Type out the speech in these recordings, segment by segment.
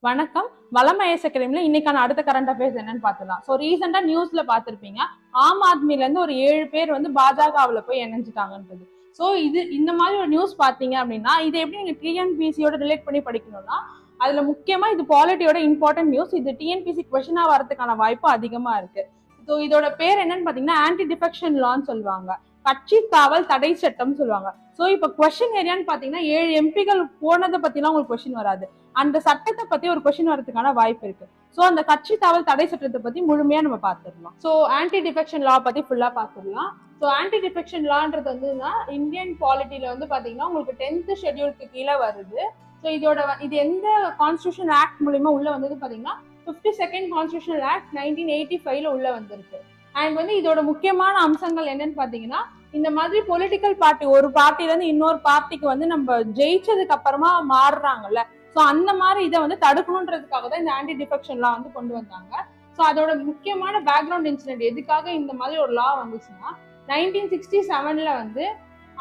வணக்கம். வளமயஸ் அகாடமில இன்னைக்கான அடுத்த கரண்ட் அஃபேர்ஸ் என்னன்னு பார்த்துலாம். ஸோ ரீசெண்டா நியூஸ்ல பார்த்திருப்பீங்க, ஆம் ஆத்மில இருந்து ஒரு 7 பேர் வந்து பாஜகவுல போய் இணைஞ்சிட்டாங்கன்றது. ஸோ இந்த மாதிரி ஒரு நியூஸ் பார்த்தீங்க அப்படின்னா, இது எப்படி நீங்க டிஎன்பிசியோட ரிலேட் பண்ணி படிக்கணும்னா, அதுல முக்கியமா இது பாலிட்டியோட இம்பார்ட்டன்ட் நியூஸ். இது டிஎன்பிசி கொஸ்டினா வரதுக்கான வாய்ப்பு அதிகமா இருக்கு. ஸோ இதோட பேர் என்னன்னு பாத்தீங்கன்னா ஆன்டி டிஃபெக்ஷன் லான்னு சொல்லுவாங்க, கட்சி தாவல் தடை சட்டம் சொல்லுவாங்க. ஸோ இப்போ கொஸ்டின் ஏரியான்னு பாத்தீங்கன்னா 7 எம்பிகள் போனதை பத்திலாம் உங்களுக்கு கொஸ்டின் வராது, அந்த சட்டத்தை பத்தி ஒரு கொஸ்டின் வரதுக்கான வாய்ப்பு இருக்கு. ஸோ அந்த கட்சி தாவல் தடை சட்டத்தை பத்தி முழுமையா நம்ம பார்த்துடலாம். ஸோ ஆன்டி டிஃபெக்ஷன் லா பத்தி ஃபுல்லா பார்த்துடலாம். ஸோ ஆன்டி டிஃபெக்ஷன் லான்றது வந்துன்னா இந்தியன் பாலிட்டியில வந்து பாத்தீங்கன்னா உங்களுக்கு 10th ஷெட்யூலுக்கு கீழே வருது. ஸோ இது எந்த கான்ஸ்டியூஷன் ஆக்ட் மூலியமா உள்ள வந்தது பாத்தீங்கன்னா 52nd கான்ஸ்டியூஷனல் ஆக்ட் 1985ல உள்ள வந்திருக்கு. அண்ட் வந்து இதோட முக்கியமான அம்சங்கள் என்னன்னு பாத்தீங்கன்னா, இந்த மாதிரி பொலிட்டிக்கல் பார்ட்டி ஒரு பார்ட்டில இருந்து இன்னொரு பார்ட்டிக்கு வந்து நம்ம ஜெயிச்சதுக்கு அப்புறமா மாறுறாங்கல்ல, ஸோ அந்த மாதிரி இதை வந்து தடுக்கணுன்றதுக்காக தான் இந்த ஆன்டி டிஃபெக்ஷன் லா வந்து கொண்டு வந்தாங்க. ஸோ அதோட முக்கியமான பேக்ரவுண்ட் இன்சிடென்ட் எதுக்காக இந்த மாதிரி ஒரு லா வந்துச்சுன்னா, 1967ல வந்து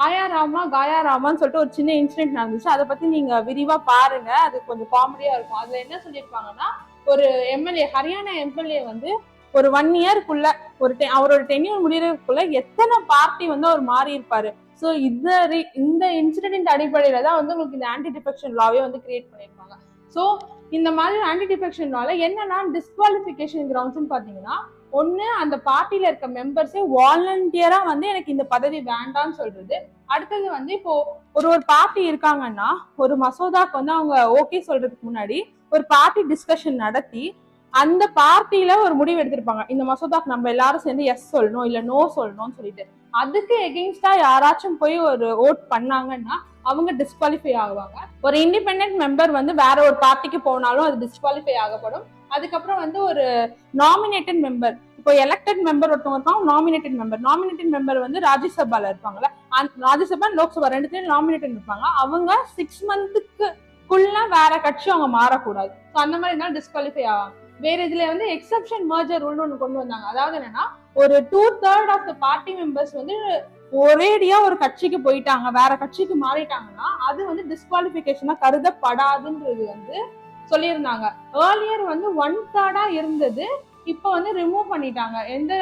ஆயாராமா காயாராமான்னு சொல்லிட்டு ஒரு சின்ன இன்சிடென்ட் நடந்துச்சு. அதை பத்தி நீங்க விரிவா பாருங்க, அது கொஞ்சம் காமெடியா இருக்கும். அதுல என்ன சொல்லியிருப்பாங்கன்னா, ஒரு எம்எல்ஏ, ஹரியானா எம்எல்ஏ வந்து ஒரு 1 இயர்க்குள்ள அவரோட டென்யூர் முடியறதுக்குள்ள எத்தனை பார்ட்டி வந்து அவர் மாறி இருப்பாரு. ஸோ இந்த இன்சிடென்ட் அடிப்படையில தான் வந்து உங்களுக்கு இந்த ஆன்டி டிஃபெக்ஷன் லாவே வந்து கிரியேட் பண்ணியிருப்பாங்க. ஸோ இந்த மாதிரி ஆன்டி டிஃபெக்ஷன் லால என்னன்னா டிஸ்குவாலிஃபிகேஷன் கிரவுண்ட்ஸ்ன்னு பாத்தீங்கன்னா, ஒண்ணு அந்த பார்ட்டியில இருக்க மெம்பர்ஸே வாலண்டியரா வந்து எனக்கு இந்த பதவி வேண்டாம்னு சொல்றது. அடுத்தது வந்து இப்போ ஒரு பார்ட்டி இருக்காங்கன்னா, ஒரு மசோதாக்கு வந்து அவங்க ஓகே சொல்றதுக்கு முன்னாடி ஒரு பார்ட்டி டிஸ்கஷன் நடத்தி அந்த பார்ட்டியில ஒரு முடிவு எடுத்திருப்பாங்க, இந்த மசோதாக்கு நம்ம எல்லாரும் சேர்ந்து எஸ் சொல்லணும் இல்ல நோ சொல்லணும்னு சொல்லிட்டு. அதுக்கு எகெயின்ஸ்டா யாராச்சும் போய் ஒரு ஓட் பண்ணாங்கன்னா அவங்க டிஸ்குவாலிஃபை ஆகுவாங்க. ஒரு இண்டிபெண்டன்ட் மெம்பர் வந்து வேற ஒரு பார்ட்டிக்கு போனாலும் அது டிஸ்குவாலிஃபை ஆகப்படும். அதுக்கப்புறம் வந்து ஒரு நாமினேட்டட் மெம்பர், இப்போ எலெக்டட் மெம்பர் ஒருத்தவங்க இருப்பாங்க, நாமினேட்டட் மெம்பர் வந்து ராஜ்யசபால இருப்பாங்கல்ல, ராஜ்யசபா லோக்சபா ரெண்டுத்துலயும் நாமினேட்டட் இருப்பாங்க. அவங்க 6 மந்த்துக்குள்ள வேற கட்சி அவங்க மாறக்கூடாது. ஸோ அந்த மாதிரி இருந்தாலும் டிஸ்குவாலிஃபை ஆவாங்க. வேற இதுல வந்து எக்ஸப்ஷன் மர்ஜர் ரூல்னு ஒண்ணு கொண்டு வந்தாங்க. அதாவது என்னன்னா, ஒரு 2/3 ஆஃப் த பார்ட்டி மெம்பர்ஸ் வந்து ஒரேடியா ஒரு கட்சிக்கு போயிட்டாங்க, வேற கட்சிக்கு மாறிட்டாங்கன்னா அது வந்து டிஸ்குவாலிஃபிகேஷனா கருதப்படாதுன்றது வந்து சொல்லியிருந்தாங்க. ஏர்லியர் வந்து 1/3 இருந்தது, இப்போ வந்து ரிமூவ் பண்ணிட்டாங்க. எந்த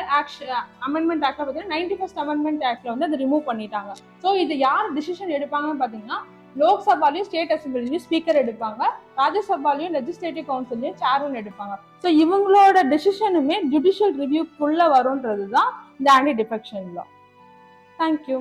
அமெண்ட்மெண்ட் ஆக்ட்ல பார்த்தீங்கன்னா 91st அமெண்ட்மெண்ட் ஆக்ட்ல வந்து அதை ரிமூவ் பண்ணிட்டாங்க. ஸோ இது யார் டிசிஷன் எடுப்பாங்கன்னு பாத்தீங்கன்னா, லோக்சபாலையும் ஸ்டேட் அசம்பிளிலையும் ஸ்பீக்கர் எடுப்பாங்க, ராஜ்யசபாலையும் லெஜிஸ்லேட்டிவ் கவுன்சிலையும் சேர்மன் எடுப்பாங்க. ஸோ இவங்களோட டிசிஷனுமே ஜுடிஷியல் ரிவ்யூக்குள்ள வரும்ன்றது தான் இந்த ஆன்டி டிஃபெக்ஷன் லா. தேங்க்யூ.